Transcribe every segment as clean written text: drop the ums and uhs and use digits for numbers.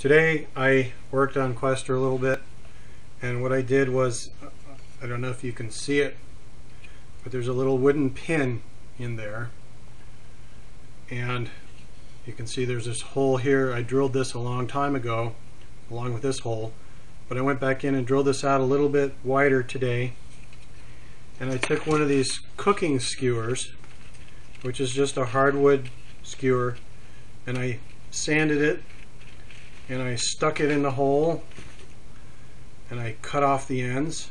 Today I worked on Questor a little bit, and what I did was, I don't know if you can see it, but there's a little wooden pin in there, and you can see there's this hole here. I drilled this a long time ago along with this hole, but I went back in and drilled this out a little bit wider today, and I took one of these cooking skewers, which is just a hardwood skewer, and I sanded it and I stuck it in the hole and I cut off the ends,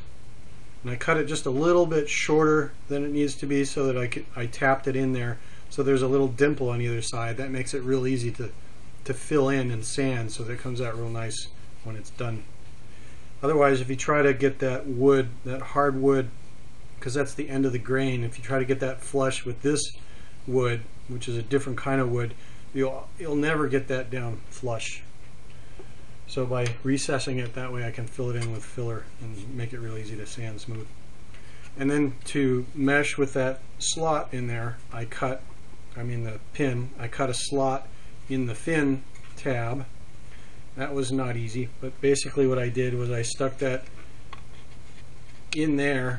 and I cut it just a little bit shorter than it needs to be so that I tapped it in there so there's a little dimple on either side. That makes it real easy to fill in and sand, so that it comes out real nice when it's done. Otherwise, if you try to get that wood, that hardwood, because that's the end of the grain, if you try to get that flush with this wood, which is a different kind of wood, you'll never get that down flush. So by recessing it that way, I can fill it in with filler and make it real easy to sand smooth. And then to mesh with that slot in there, the pin, I cut a slot in the fin tab. That was not easy, but basically what I did was I stuck that in there,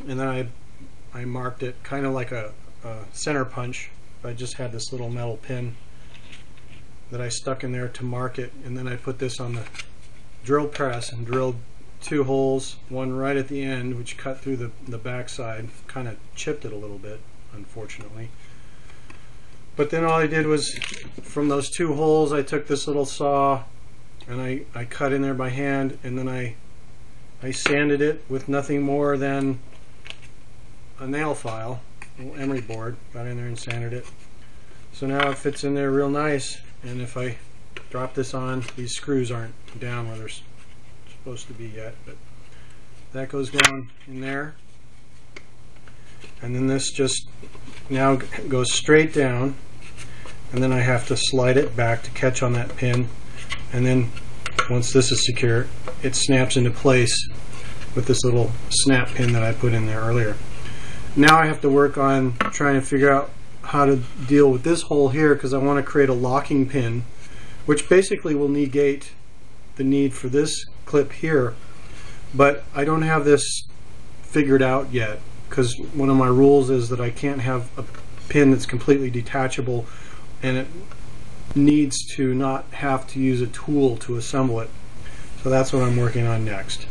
and then I marked it kind of like a center punch. I just had this little metal pin that I stuck in there to mark it, and then I put this on the drill press and drilled 2 holes, one right at the end, which cut through the back side, kind of chipped it a little bit, unfortunately. But then all I did was, from those 2 holes, I took this little saw and I cut in there by hand, and then I sanded it with nothing more than a nail file, a little emery board. Got in there and sanded it. So now it fits in there real nice, and if I drop this on, these screws aren't down where they're supposed to be yet, but that goes down in there, and then this just now goes straight down, and then I have to slide it back to catch on that pin, and then once this is secure, it snaps into place with this little snap pin that I put in there earlier. Now I have to work on trying to figure out how to deal with this hole here, because I want to create a locking pin, which basically will negate the need for this clip here, but I don't have this figured out yet, because one of my rules is that I can't have a pin that's completely detachable, and it needs to not have to use a tool to assemble it. So that's what I'm working on next.